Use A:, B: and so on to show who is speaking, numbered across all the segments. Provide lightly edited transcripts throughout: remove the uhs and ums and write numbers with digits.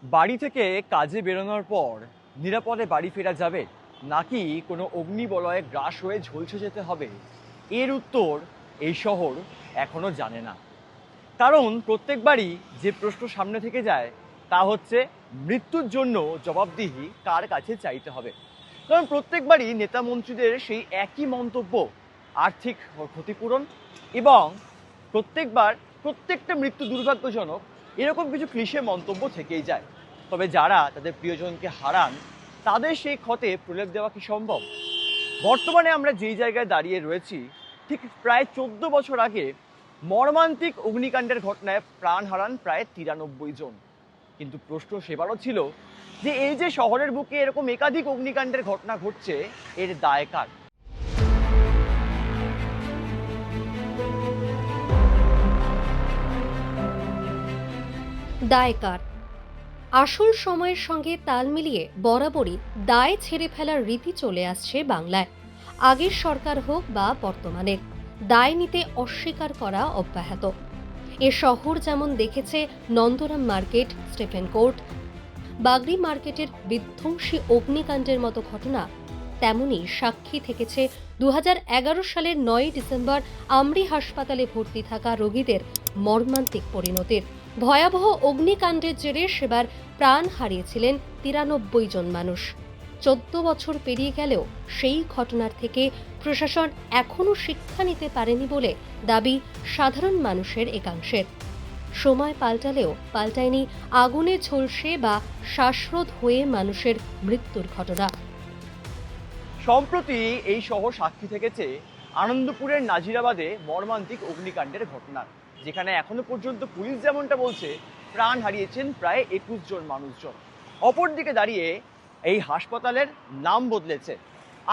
A: বাড়ি থেকে কাজে বেরোনোর পর নিরাপদে বাড়ি ফেরা যাবে, নাকি কোনো অগ্নিবলয়ে গ্রাস হয়ে ঝলসে যেতে হবে? এর উত্তর এই শহর এখনো জানে না। কারণ প্রত্যেকবারই যে প্রশ্ন সামনে থেকে যায় তা হচ্ছে, মৃত্যুর জন্য জবাবদিহি কার কাছে চাইতে হবে। কারণ প্রত্যেকবারই নেতা মন্ত্রীদের সেই একই মন্তব্য, আর্থিক ক্ষতিপূরণ, এবং প্রত্যেকবার প্রত্যেকটা মৃত্যু দুর্ভাগ্যজনক, এরকম কিছু ক্লিশে মন্তব্য থেকেই যায়। তবে যারা তাদের প্রিয়জনকে হারান, তাদের সেই ক্ষতে প্রলেপ দেওয়া কি সম্ভব? বর্তমানে আমরা যেই জায়গায় দাঁড়িয়ে রয়েছি, ঠিক প্রায় 14 বছর আগে মর্মান্তিক অগ্নিকাণ্ডের ঘটনায় প্রাণ হারান প্রায় 93 জন। কিন্তু প্রশ্ন সেবারও ছিল যে এই যে শহরের বুকে এরকম একাধিক অগ্নিকাণ্ডের ঘটনা ঘটছে, এর দায় কার?
B: দায় কার? আসল সময়ের সঙ্গে তাল মিলিয়ে বরাবরই দায় ছেড়ে ফেলার রীতি চলে আসছে বাংলায়। আগের সরকার হোক বা বর্তমানের, দায় নিতে অস্বীকার করা অব্যাহত। এ শহর যেমন দেখেছে নন্দরাম মার্কেট, স্টিফেন কোর্ট, বাগরি মার্কেটের বিধ্বংসী অগ্নিকাণ্ডের মতো ঘটনা, তেমনি সাক্ষী থেকেছে 2011 সালের 9 ডিসেম্বর আমরি হাসপাতালে ভর্তি থাকা রোগীদের মর্মান্তিক পরিণতির। ভয়াবহ অগ্নিকাণ্ডের জেরে সেবার প্রাণ হারিয়েছিলেন 93 জন মানুষ। 14 বছর পেরিয়ে গেলেও সেই ঘটনার থেকে প্রশাসন এখনও শিক্ষা নিতে পারেনি বলে দাবি সাধারণ মানুষের একাংশের। সময় পাল্টালেও পাল্টায়নি আগুনে ঝলসে বা শ্বাসরোধ হয়ে মানুষের মৃত্যুর ঘটনা।
A: সম্প্রতি এই শহর সাক্ষী থেকেছে আনন্দপুরের নাজিরাবাদে মর্মান্তিক অগ্নিকাণ্ডের ঘটনার, যেখানে এখনো পর্যন্ত পুলিশ যেমনটা বলছে প্রাণ হারিয়েছেন প্রায় 21 জন মানুষজন। অপরদিকে দাঁড়িয়ে এই হাসপাতালের নাম বদলেছে।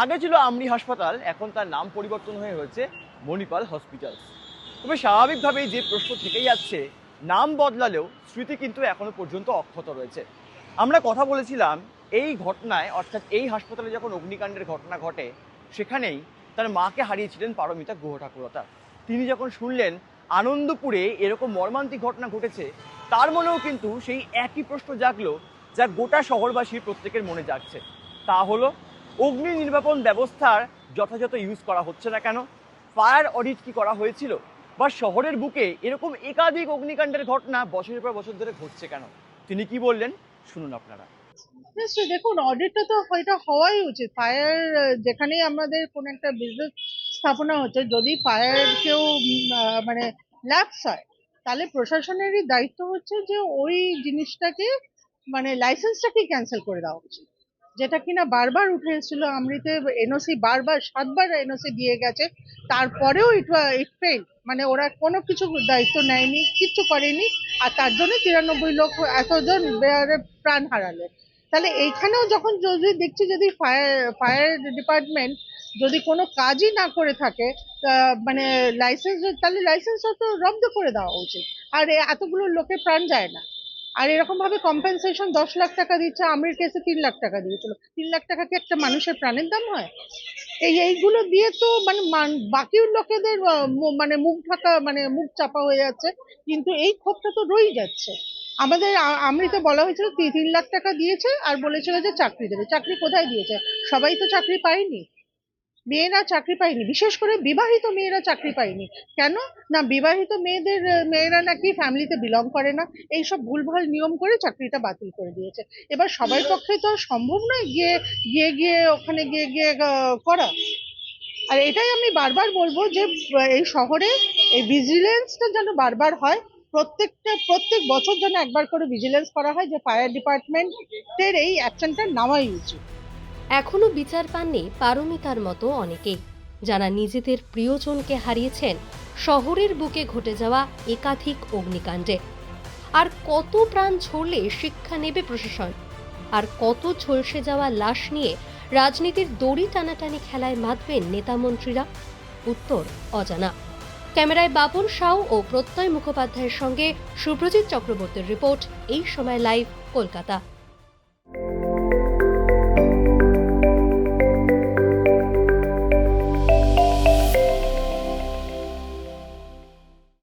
A: আগে ছিল আমরি হাসপাতাল, এখন তার নাম পরিবর্তন হয়ে হয়েছে মণিপাল হসপিটাল। তবে স্বাভাবিকভাবেই যে প্রশ্ন থেকেই যাচ্ছে, নাম বদলালেও স্মৃতি কিন্তু এখনো পর্যন্ত অক্ষত রয়েছে। আমরা কথা বলেছিলাম এই ঘটনায়, অর্থাৎ এই হাসপাতালে যখন অগ্নিকাণ্ডের ঘটনা ঘটে, সেখানেই তার মাকে হারিয়েছিলেন পারমিতা গুহ ঠাকুরতা। তিনি যখন শুনলেন আনন্দপুরে এরকম মর্মান্তিক ঘটনা ঘটেছে, তার মনেও কিন্তু সেই একই প্রশ্ন জাগলো যা গোটা শহরবাসীর প্রত্যেকের মনে জাগছে। তা হলো, অগ্নি নির্বাপন ব্যবস্থার যথাযথ ইউজ করা হচ্ছে না কেন? ফায়ার অডিট কি করা হয়েছিল? বা শহরের বুকে এরকম একাধিক অগ্নিকাণ্ডের ঘটনা বছরের পর বছর ধরে ঘটছে কেন? তিনি কি বললেন, শুনুন আপনারা।
C: নিশ্চয়ই, দেখুন, অডিটটা তো এটা হওয়াই উচিত। ফায়ার, যেখানেই আমাদের কোন একটা বিজনেস স্থাপনা হচ্ছে, যদি ফায়ার কেউ মানে ল্যাপস হয়, তাহলে প্রশাসনেরই দায়িত্ব হচ্ছে যে ওই জিনিসটাকে, মানে লাইসেন্সটাকে ক্যান্সেল করে দেওয়া উচিত। যেটা কিনা বারবার উঠে এসেছিল আমরিতে। এনওসি বারবার 7বার এনওসি দিয়ে গেছে, তারপরেও ইট ফেল। মানে ওরা কোনো কিছু দায়িত্ব নেয়নি, কিচ্ছু করেনি, আর তার জন্য 93 লোক, এতজন প্রাণ হারালো। তাহলে এইখানেও যখন যদি দেখছি, যদি ফায়ার ডিপার্টমেন্ট যদি কোনো কাজই না করে থাকে, মানে লাইসেন্স, তাহলে লাইসেন্সটা তো রদ্দ করে দেওয়া উচিত। আর এতগুলো লোকের প্রাণ যায় না। আর এরকম ভাবে কম্পেনসেশন 10 লাখ টাকা দিচ্ছে, আমির কেসে 3 লাখ টাকা দিয়েছিল। 3 লাখ টাকা কি একটা মানুষের প্রাণের দাম হয়? এইগুলো দিয়ে তো মানে বাকি লোকেদের মানে মুখ ঢাকা, মানে মুখ চাপা হয়ে যাচ্ছে, কিন্তু এই ক্ষোভটা তো রয়েই যাচ্ছে। আমাদের আমৃতে বলা হয়েছিল 3 লাখ টাকা দিয়েছে, আর বলেছিল যে চাকরি দেবে। চাকরি কোথায় দিয়েছে? সবাই তো চাকরি পায়নি। মেয়েরা চাকরি পায়নি, বিশেষ করে বিবাহিত মেয়েরা চাকরি পায়নি। কেন? না, বিবাহিত মেয়েরা নাকি ফ্যামিলিতে বিলং করে না, এইসব ভুলভাল নিয়ম করে চাকরিটা বাতিল করে দিয়েছে। এবার সবার পক্ষে তো আর সম্ভব নয় গিয়ে গিয়ে গিয়ে ওখানে গিয়ে গিয়ে করা। আর এটাই আমি বারবার বলবো যে এই শহরে এই ভিজিলেন্সটা যেন বারবার হয়। প্রত্যেক বছর যেন একবার করে ভিজিলেন্স করা হয়, যে ফায়ার ডিপার্টমেন্টের এই অ্যাকশনটা নেওয়াই উচিত।
B: এখনো বিচার পাননি পারমিতার মতো অনেকেই, যারা নিজেদের প্রিয়জনকে হারিয়েছেন শহরের বুকে ঘটে যাওয়া একাধিক অগ্নিকাণ্ডে। আর কত প্রাণ ঝরলে শিক্ষা নেবে প্রশাসন? আর কত ঝলসে যাওয়া লাশ নিয়ে রাজনীতির দড়ি টানাটানি খেলায় মাতবেন নেতামন্ত্রীরা? উত্তর অজানা। ক্যামেরায় বাপন সাউ ও প্রত্যয় মুখোপাধ্যায়ের সঙ্গে সুব্রজিৎ চক্রবর্তীর রিপোর্ট, এই সময় লাইভ, কলকাতা।